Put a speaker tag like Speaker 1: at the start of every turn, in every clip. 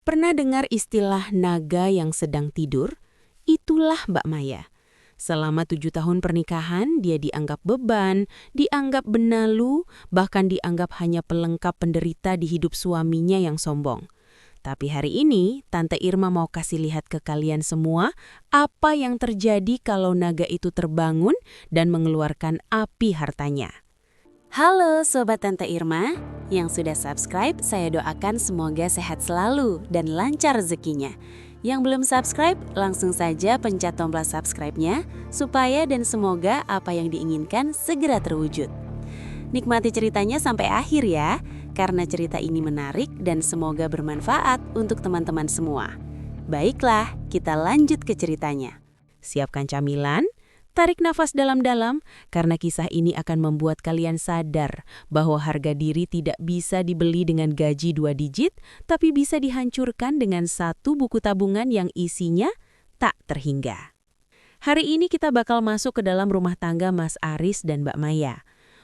Speaker 1: Pernah dengar istilah naga yang sedang tidur? Itulah Mbak Maya. Selama 7 tahun pernikahan, dia dianggap beban, dianggap benalu, bahkan dianggap hanya pelengkap penderita di hidup suaminya yang sombong. Tapi hari ini, Tante Irma mau kasih lihat ke kalian semua apa yang terjadi kalau naga itu terbangun dan mengeluarkan api hartanya.
Speaker 2: Halo Sobat Tante Irma, yang sudah subscribe saya doakan semoga sehat selalu dan lancar rezekinya. Yang belum subscribe, langsung saja pencet tombol subscribe-nya supaya dan semoga apa yang diinginkan segera terwujud. Nikmati ceritanya sampai akhir ya, karena cerita ini menarik dan semoga bermanfaat untuk teman-teman semua. Baiklah, kita lanjut ke ceritanya.
Speaker 1: Siapkan camilan, tarik nafas dalam-dalam, karena kisah ini akan membuat kalian sadar bahwa harga diri tidak bisa dibeli dengan gaji 2 digit, tapi bisa dihancurkan dengan satu buku tabungan yang isinya tak terhingga. Hari ini kita bakal masuk ke dalam rumah tangga Mas Aris dan Mbak Maya.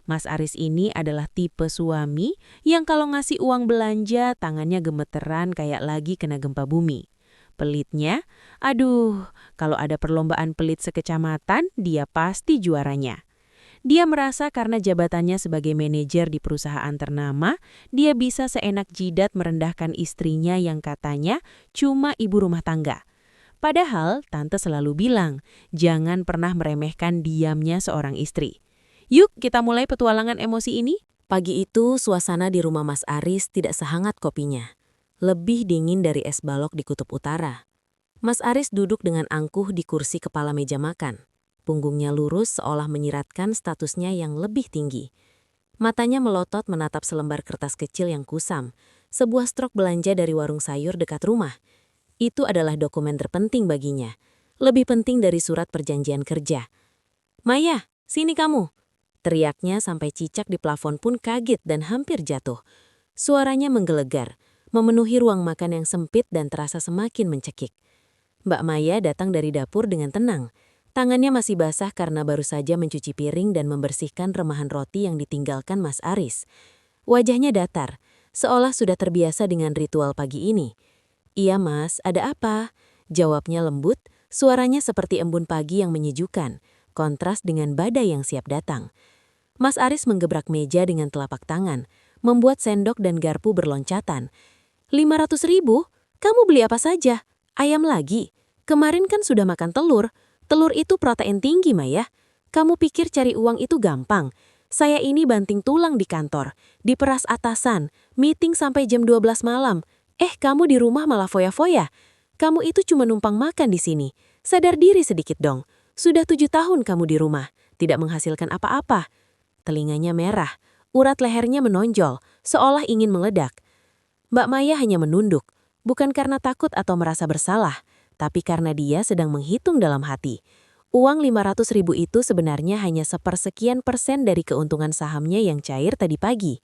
Speaker 1: Mas Aris ini adalah tipe suami yang kalau ngasih uang belanja tangannya gemeteran kayak lagi kena gempa bumi. Pelitnya, aduh, kalau ada perlombaan pelit sekecamatan, dia pasti juaranya. Dia merasa karena jabatannya sebagai manajer di perusahaan ternama, dia bisa seenak jidat merendahkan istrinya yang katanya cuma ibu rumah tangga. Padahal, Tante selalu bilang, jangan pernah meremehkan diamnya seorang istri. Yuk, kita mulai petualangan emosi ini.
Speaker 2: Pagi itu, suasana di rumah Mas Aris tidak sehangat kopinya. Lebih dingin dari es balok di kutub utara. Mas Aris duduk dengan angkuh di kursi kepala meja makan. Punggungnya lurus seolah menyiratkan statusnya yang lebih tinggi. Matanya melotot menatap selembar kertas kecil yang kusam, sebuah strok belanja dari warung sayur dekat rumah. Itu adalah dokumen terpenting baginya, lebih penting dari surat perjanjian kerja. "Maya, sini kamu!" Teriaknya sampai cicak di plafon pun kaget dan hampir jatuh. Suaranya menggelegar, memenuhi ruang makan yang sempit dan terasa semakin mencekik. Mbak Maya datang dari dapur dengan tenang. Tangannya masih basah karena baru saja mencuci piring dan membersihkan remahan roti yang ditinggalkan Mas Aris. Wajahnya datar, seolah sudah terbiasa dengan ritual pagi ini. "Iya Mas, ada apa?" Jawabnya lembut, suaranya seperti embun pagi yang menyejukkan, kontras dengan badai yang siap datang. Mas Aris menggebrak meja dengan telapak tangan, membuat sendok dan garpu berloncatan. 500.000? Kamu beli apa saja? Ayam lagi? Kemarin kan sudah makan telur. Telur itu protein tinggi, Maya. Kamu pikir cari uang itu gampang? Saya ini banting tulang di kantor, diperas atasan, meeting sampai jam 12 malam. Kamu di rumah malah foya-foya. Kamu itu cuma numpang makan di sini. Sadar diri sedikit dong. Sudah 7 tahun kamu di rumah, tidak menghasilkan apa-apa. Telinganya merah, urat lehernya menonjol, seolah ingin meledak. Mbak Maya hanya menunduk, bukan karena takut atau merasa bersalah, tapi karena dia sedang menghitung dalam hati. Uang 500.000 itu sebenarnya hanya 1/1000% dari keuntungan sahamnya yang cair tadi pagi.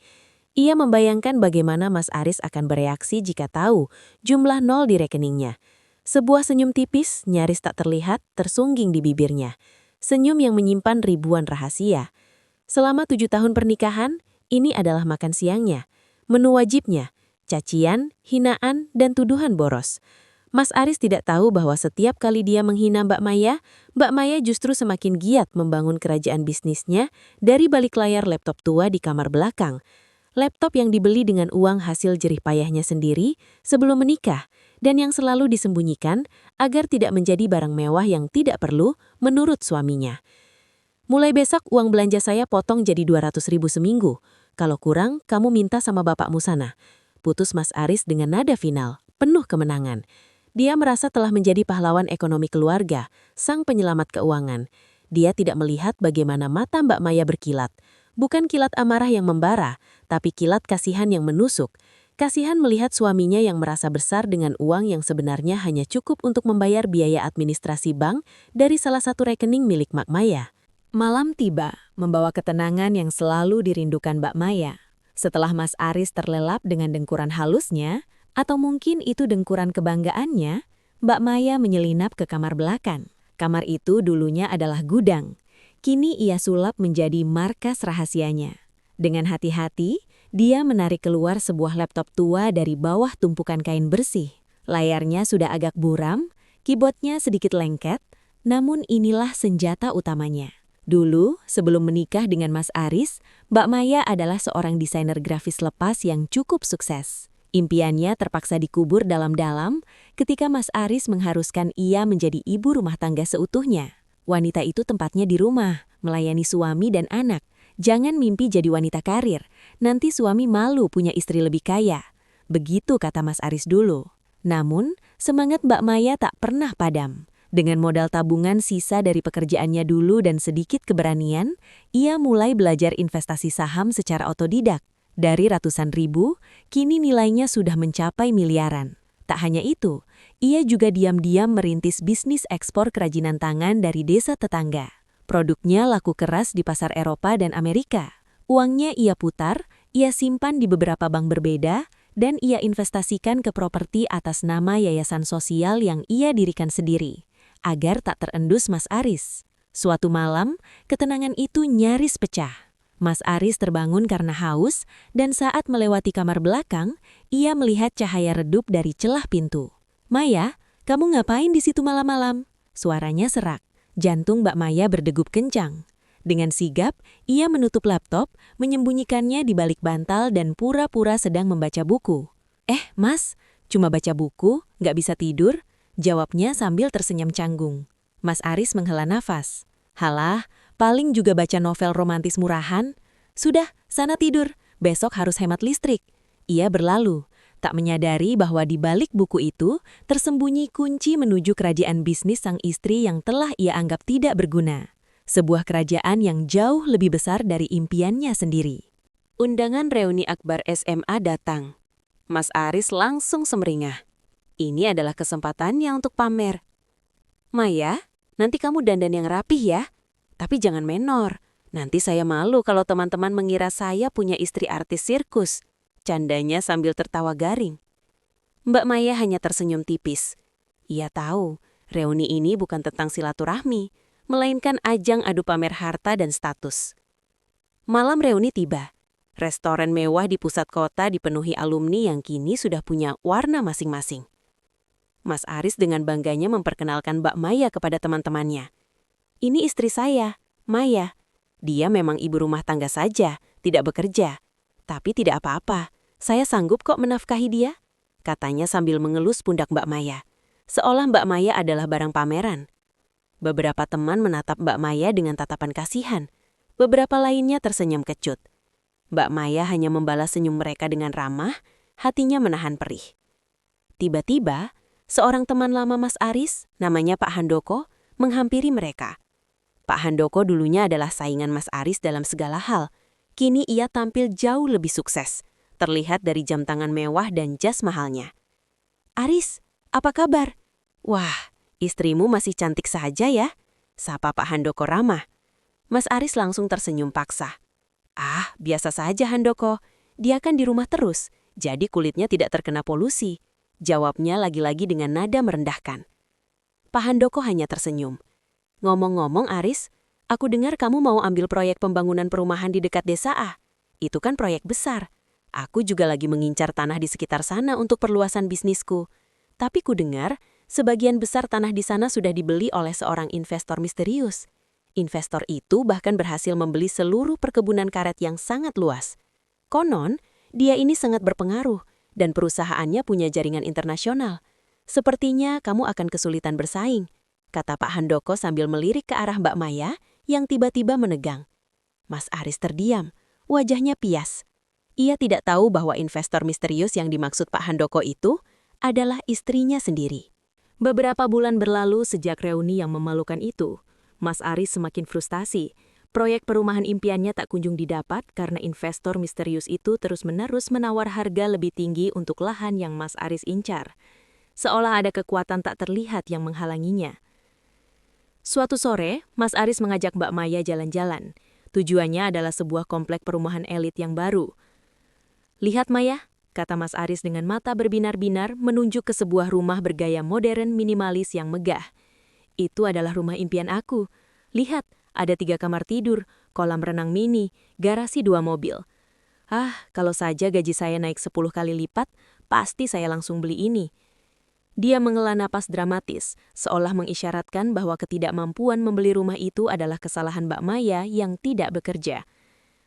Speaker 2: Ia membayangkan bagaimana Mas Aris akan bereaksi jika tahu jumlah nol di rekeningnya. Sebuah senyum tipis, nyaris tak terlihat, tersungging di bibirnya. Senyum yang menyimpan ribuan rahasia. Selama 7 tahun pernikahan, ini adalah makan siangnya. Menu wajibnya. Cacian, hinaan, dan tuduhan boros. Mas Aris tidak tahu bahwa setiap kali dia menghina Mbak Maya justru semakin giat membangun kerajaan bisnisnya dari balik layar laptop tua di kamar belakang. Laptop yang dibeli dengan uang hasil jerih payahnya sendiri sebelum menikah, dan yang selalu disembunyikan agar tidak menjadi barang mewah yang tidak perlu menurut suaminya. "Mulai besok uang belanja saya potong jadi 200.000 seminggu. Kalau kurang, kamu minta sama bapakmu sana." Putus Mas Aris dengan nada final, penuh kemenangan. Dia merasa telah menjadi pahlawan ekonomi keluarga, sang penyelamat keuangan. Dia tidak melihat bagaimana mata Mbak Maya berkilat. Bukan kilat amarah yang membara, tapi kilat kasihan yang menusuk. Kasihan melihat suaminya yang merasa besar dengan uang yang sebenarnya hanya cukup untuk membayar biaya administrasi bank dari salah satu rekening milik Mbak Maya.
Speaker 1: Malam tiba, membawa ketenangan yang selalu dirindukan Mbak Maya. Setelah Mas Aris terlelap dengan dengkuran halusnya, atau mungkin itu dengkuran kebanggaannya, Mbak Maya menyelinap ke kamar belakang. Kamar itu dulunya adalah gudang. Kini ia sulap menjadi markas rahasianya. Dengan hati-hati, dia menarik keluar sebuah laptop tua dari bawah tumpukan kain bersih. Layarnya sudah agak buram, keyboardnya sedikit lengket, namun inilah senjata utamanya. Dulu, sebelum menikah dengan Mas Aris, Mbak Maya adalah seorang desainer grafis lepas yang cukup sukses. Impiannya terpaksa dikubur dalam-dalam ketika Mas Aris mengharuskan ia menjadi ibu rumah tangga seutuhnya. Wanita itu tempatnya di rumah, melayani suami dan anak. Jangan mimpi jadi wanita karir, nanti suami malu punya istri lebih kaya. Begitu kata Mas Aris dulu. Namun, semangat Mbak Maya tak pernah padam. Dengan modal tabungan sisa dari pekerjaannya dulu dan sedikit keberanian, ia mulai belajar investasi saham secara otodidak. Dari ratusan ribu, kini nilainya sudah mencapai miliaran. Tak hanya itu, ia juga diam-diam merintis bisnis ekspor kerajinan tangan dari desa tetangga. Produknya laku keras di pasar Eropa dan Amerika. Uangnya ia putar, ia simpan di beberapa bank berbeda, dan ia investasikan ke properti atas nama yayasan sosial yang ia dirikan sendiri, agar tak terendus Mas Aris. Suatu malam, ketenangan itu nyaris pecah. Mas Aris terbangun karena haus, dan saat melewati kamar belakang, ia melihat cahaya redup dari celah pintu. "Maya, kamu ngapain di situ malam-malam?" Suaranya serak. Jantung Mbak Maya berdegup kencang. Dengan sigap, ia menutup laptop, menyembunyikannya di balik bantal dan pura-pura sedang membaca buku. Mas, cuma baca buku, nggak bisa tidur?" Jawabnya sambil tersenyum canggung. Mas Aris menghela nafas. "Halah, paling juga baca novel romantis murahan. Sudah, sana tidur, besok harus hemat listrik." Ia berlalu, tak menyadari bahwa di balik buku itu tersembunyi kunci menuju kerajaan bisnis sang istri yang telah ia anggap tidak berguna. Sebuah kerajaan yang jauh lebih besar dari impiannya sendiri. Undangan reuni akbar SMA datang. Mas Aris langsung semeringah. Ini adalah kesempatannya untuk pamer. "Maya, nanti kamu dandan yang rapih ya. Tapi jangan menor. Nanti saya malu kalau teman-teman mengira saya punya istri artis sirkus." Candanya sambil tertawa garing. Mbak Maya hanya tersenyum tipis. Ia tahu, reuni ini bukan tentang silaturahmi, melainkan ajang adu pamer harta dan status. Malam reuni tiba. Restoran mewah di pusat kota dipenuhi alumni yang kini sudah punya warna masing-masing. Mas Aris dengan bangganya memperkenalkan Mbak Maya kepada teman-temannya. "Ini istri saya, Maya. Dia memang ibu rumah tangga saja, tidak bekerja. Tapi tidak apa-apa, saya sanggup kok menafkahi dia," katanya sambil mengelus pundak Mbak Maya. Seolah Mbak Maya adalah barang pameran. Beberapa teman menatap Mbak Maya dengan tatapan kasihan. Beberapa lainnya tersenyum kecut. Mbak Maya hanya membalas senyum mereka dengan ramah, hatinya menahan perih. Tiba-tiba, seorang teman lama Mas Aris, namanya Pak Handoko, menghampiri mereka. Pak Handoko dulunya adalah saingan Mas Aris dalam segala hal. Kini ia tampil jauh lebih sukses, terlihat dari jam tangan mewah dan jas mahalnya. "Aris, apa kabar?" "Wah, istrimu masih cantik saja ya," sapa Pak Handoko ramah. Mas Aris langsung tersenyum paksa. "Ah, biasa saja Handoko. Dia kan di rumah terus, jadi kulitnya tidak terkena polusi," jawabnya lagi-lagi dengan nada merendahkan. Pak Handoko hanya tersenyum. "Ngomong-ngomong Aris, aku dengar kamu mau ambil proyek pembangunan perumahan di dekat desa A. Itu kan proyek besar. Aku juga lagi mengincar tanah di sekitar sana untuk perluasan bisnisku. Tapi ku dengar, sebagian besar tanah di sana sudah dibeli oleh seorang investor misterius. Investor itu bahkan berhasil membeli seluruh perkebunan karet yang sangat luas. Konon, dia ini sangat berpengaruh dan perusahaannya punya jaringan internasional. Sepertinya kamu akan kesulitan bersaing," kata Pak Handoko sambil melirik ke arah Mbak Maya yang tiba-tiba menegang. Mas Aris terdiam, wajahnya pias. Ia tidak tahu bahwa investor misterius yang dimaksud Pak Handoko itu adalah istrinya sendiri. Beberapa bulan berlalu sejak reuni yang memalukan itu, Mas Aris semakin frustasi. Proyek perumahan impiannya tak kunjung didapat karena investor misterius itu terus-menerus menawar harga lebih tinggi untuk lahan yang Mas Aris incar. Seolah ada kekuatan tak terlihat yang menghalanginya. Suatu sore, Mas Aris mengajak Mbak Maya jalan-jalan. Tujuannya adalah sebuah komplek perumahan elit yang baru. "Lihat Maya," kata Mas Aris dengan mata berbinar-binar menunjuk ke sebuah rumah bergaya modern minimalis yang megah. "Itu adalah rumah impian aku. Lihat, ada 3 kamar tidur, kolam renang mini, garasi 2 mobil. Ah, kalau saja gaji saya naik 10 kali lipat, pasti saya langsung beli ini." Dia menghela napas dramatis, seolah mengisyaratkan bahwa ketidakmampuan membeli rumah itu adalah kesalahan Mbak Maya yang tidak bekerja.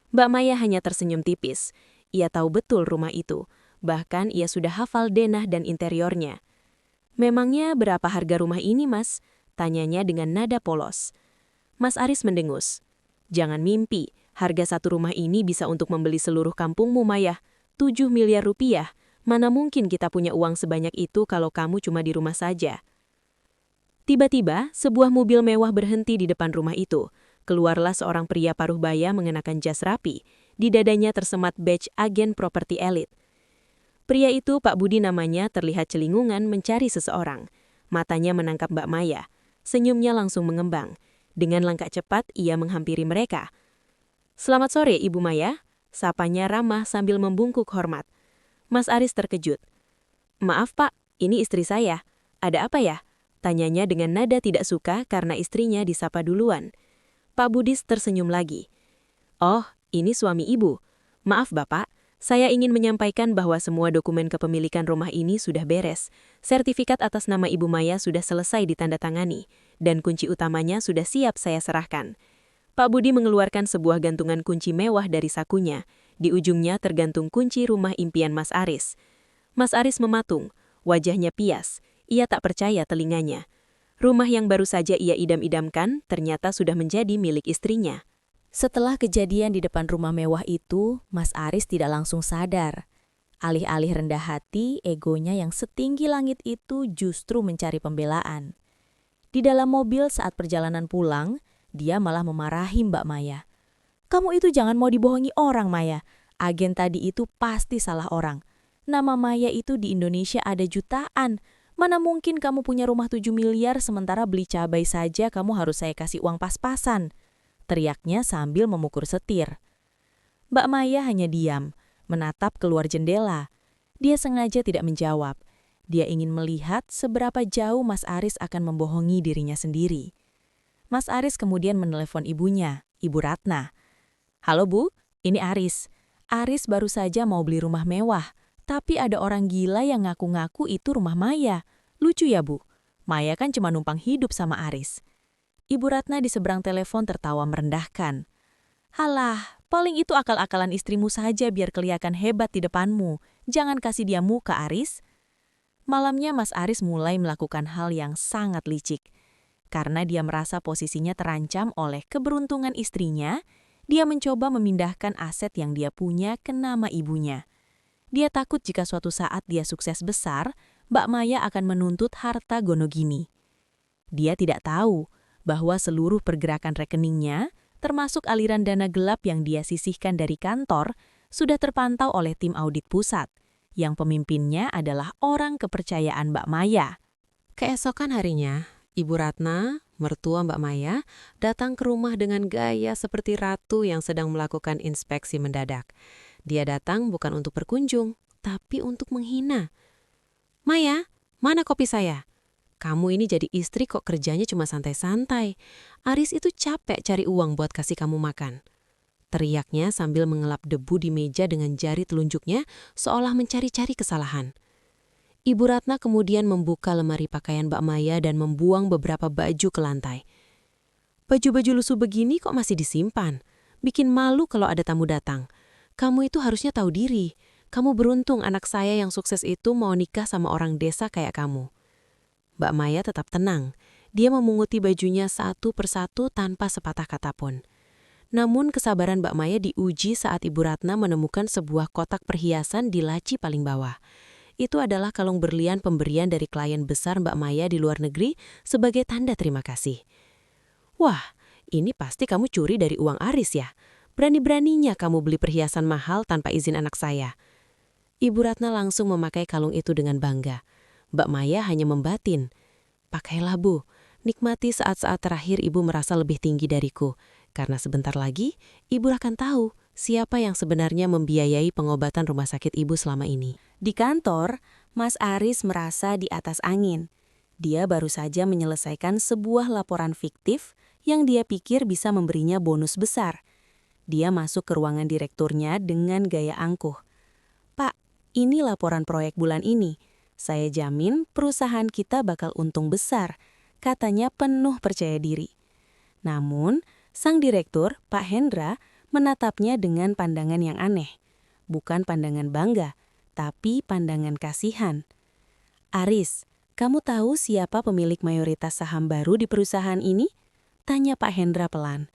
Speaker 1: Mbak Maya hanya tersenyum tipis. Ia tahu betul rumah itu, bahkan ia sudah hafal denah dan interiornya. "Memangnya berapa harga rumah ini, Mas?" tanyanya dengan nada polos. Mas Aris mendengus. "Jangan mimpi, harga satu rumah ini bisa untuk membeli seluruh kampungmu, Maya. 7 miliar rupiah. Mana mungkin kita punya uang sebanyak itu kalau kamu cuma di rumah saja." Tiba-tiba, sebuah mobil mewah berhenti di depan rumah itu. Keluarlah seorang pria paruh baya mengenakan jas rapi. Di dadanya tersemat badge agen properti elit. Pria itu, Pak Budi namanya, terlihat celingungan mencari seseorang. Matanya menangkap Mbak Maya. Senyumnya langsung mengembang. Dengan langkah cepat, ia menghampiri mereka. "Selamat sore, Ibu Maya," sapanya ramah sambil membungkuk hormat. Mas Aris terkejut. "Maaf Pak, ini istri saya. Ada apa ya?" tanyanya dengan nada tidak suka karena istrinya disapa duluan. Pak Budis tersenyum lagi. "Oh, ini suami Ibu. Maaf Bapak, saya ingin menyampaikan bahwa semua dokumen kepemilikan rumah ini sudah beres. Sertifikat atas nama Ibu Maya sudah selesai ditandatangani, dan kunci utamanya sudah siap saya serahkan." Pak Budi mengeluarkan sebuah gantungan kunci mewah dari sakunya. Di ujungnya tergantung kunci rumah impian Mas Aris. Mas Aris mematung, wajahnya pias. Ia tak percaya telinganya. Rumah yang baru saja ia idam-idamkan ternyata sudah menjadi milik istrinya. Setelah kejadian di depan rumah mewah itu, Mas Aris tidak langsung sadar. Alih-alih rendah hati, egonya yang setinggi langit itu justru mencari pembelaan. Di dalam mobil saat perjalanan pulang, dia malah memarahi Mbak Maya. "Kamu itu jangan mau dibohongi orang, Maya. Agen tadi itu pasti salah orang. Nama Maya itu di Indonesia ada jutaan. Mana mungkin kamu punya rumah 7 miliar sementara beli cabai saja kamu harus saya kasih uang pas-pasan," teriaknya sambil memukul setir. Mbak Maya hanya diam, menatap keluar jendela. Dia sengaja tidak menjawab. Dia ingin melihat seberapa jauh Mas Aris akan membohongi dirinya sendiri. Mas Aris kemudian menelepon ibunya, Ibu Ratna. "Halo Bu, ini Aris. Aris baru saja mau beli rumah mewah, tapi ada orang gila yang ngaku-ngaku itu rumah Maya. Lucu ya Bu? Maya kan cuma numpang hidup sama Aris." Ibu Ratna di seberang telepon tertawa merendahkan. "Halah, paling itu akal-akalan istrimu saja biar kelihatan hebat di depanmu. Jangan kasih dia muka, Aris." Malamnya Mas Aris mulai melakukan hal yang sangat licik. Karena dia merasa posisinya terancam oleh keberuntungan istrinya, dia mencoba memindahkan aset yang dia punya ke nama ibunya. Dia takut jika suatu saat dia sukses besar, Mbak Maya akan menuntut harta Gonogini. Dia tidak tahu bahwa seluruh pergerakan rekeningnya, termasuk aliran dana gelap yang dia sisihkan dari kantor, sudah terpantau oleh tim audit pusat, yang pemimpinnya adalah orang kepercayaan Mbak Maya. Keesokan harinya, Ibu Ratna, mertua Mbak Maya, datang ke rumah dengan gaya seperti ratu yang sedang melakukan inspeksi mendadak. Dia datang bukan untuk berkunjung, tapi untuk menghina. "Maya, mana kopi saya? Kamu ini jadi istri kok kerjanya cuma santai-santai. Aris itu capek cari uang buat kasih kamu makan." Teriaknya sambil mengelap debu di meja dengan jari telunjuknya seolah mencari-cari kesalahan. Ibu Ratna kemudian membuka lemari pakaian Mbak Maya dan membuang beberapa baju ke lantai. "Baju-baju lusuh begini kok masih disimpan? Bikin malu kalau ada tamu datang. Kamu itu harusnya tahu diri. Kamu beruntung anak saya yang sukses itu mau nikah sama orang desa kayak kamu." Mbak Maya tetap tenang. Dia memunguti bajunya satu persatu tanpa sepatah kata pun. Namun kesabaran Mbak Maya diuji saat Ibu Ratna menemukan sebuah kotak perhiasan di laci paling bawah. Itu adalah kalung berlian pemberian dari klien besar Mbak Maya di luar negeri sebagai tanda terima kasih. "Wah, ini pasti kamu curi dari uang Aris ya? Berani-beraninya kamu beli perhiasan mahal tanpa izin anak saya." Ibu Ratna langsung memakai kalung itu dengan bangga. Mbak Maya hanya membatin. "Pakailah Bu, nikmati saat-saat terakhir Ibu merasa lebih tinggi dariku. Karena sebentar lagi, Ibu akan tahu siapa yang sebenarnya membiayai pengobatan rumah sakit Ibu selama ini." Di kantor, Mas Aris merasa di atas angin. Dia baru saja menyelesaikan sebuah laporan fiktif yang dia pikir bisa memberinya bonus besar. Dia masuk ke ruangan direkturnya dengan gaya angkuh. "Pak, ini laporan proyek bulan ini. Saya jamin perusahaan kita bakal untung besar, katanya penuh percaya diri. Namun, sang direktur, Pak Hendra, menatapnya dengan pandangan yang aneh. Bukan pandangan bangga, tapi pandangan kasihan. Aris, kamu tahu siapa pemilik mayoritas saham baru di perusahaan ini? Tanya Pak Hendra pelan.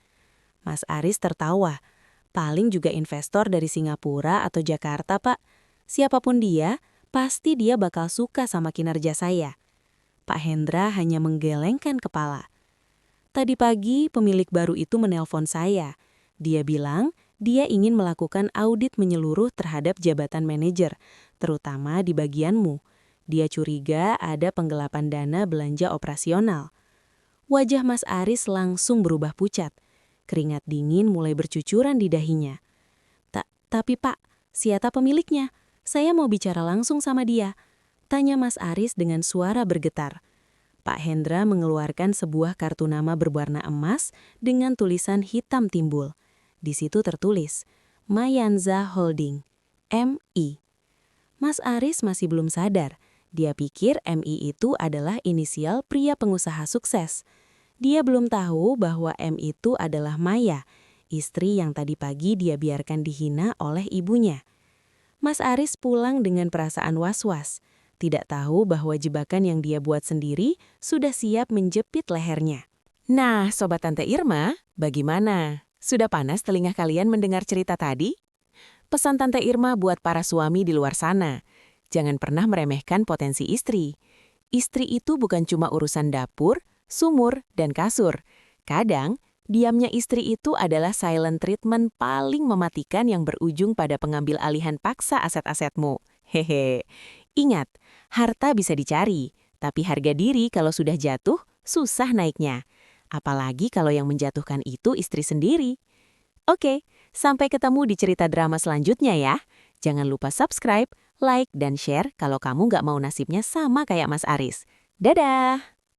Speaker 1: Mas Aris tertawa. Paling juga investor dari Singapura atau Jakarta, Pak. Siapapun dia, pasti dia bakal suka sama kinerja saya. Pak Hendra hanya menggelengkan kepala. Tadi pagi, pemilik baru itu menelpon saya. Dia bilang dia ingin melakukan audit menyeluruh terhadap jabatan manajer, terutama di bagianmu. Dia curiga ada penggelapan dana belanja operasional. Wajah Mas Aris langsung berubah pucat. Keringat dingin mulai bercucuran di dahinya. Tapi Pak, siapa pemiliknya? Saya mau bicara langsung sama dia. Tanya Mas Aris dengan suara bergetar. Pak Hendra mengeluarkan sebuah kartu nama berwarna emas dengan tulisan hitam timbul. Di situ tertulis, Mayanza Holding, MI. Mas Aris masih belum sadar. Dia pikir MI itu adalah inisial pria pengusaha sukses. Dia belum tahu bahwa M itu adalah Maya, istri yang tadi pagi dia biarkan dihina oleh ibunya. Mas Aris pulang dengan perasaan was-was. Tidak tahu bahwa jebakan yang dia buat sendiri sudah siap menjepit lehernya.
Speaker 3: Nah, Sobat Tante Irma, bagaimana? Sudah panas telinga kalian mendengar cerita tadi? Pesan Tante Irma buat para suami di luar sana. Jangan pernah meremehkan potensi istri. Istri itu bukan cuma urusan dapur, sumur, dan kasur. Kadang, diamnya istri itu adalah silent treatment paling mematikan yang berujung pada pengambil alihan paksa aset-asetmu. Hehe. Ingat, harta bisa dicari, tapi harga diri kalau sudah jatuh, susah naiknya. Apalagi kalau yang menjatuhkan itu istri sendiri. Oke, sampai ketemu di cerita drama selanjutnya ya. Jangan lupa subscribe, like, dan share kalau kamu nggak mau nasibnya sama kayak Mas Aris. Dadah!